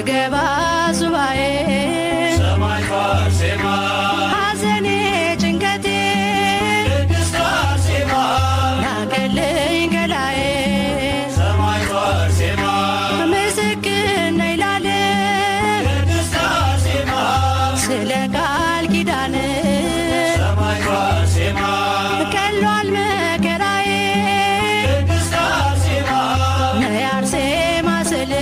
ስገባ ሱባኤ ሰማዕቷ አርሴማ ሐዘኔ ጭንቀቴ ቅድስት አርሴማ ናቀልኝ ገላዬ ሰማዕቷ አርሴማ ምስክር ነኝ ላለም ቅድስት አርሴማ ስለ ቃል ኪዳን ሰማዕቷ አርሴማ ቀሏል መከራዬ ቅድስት አርሴማ ነይ አርሴማ ስል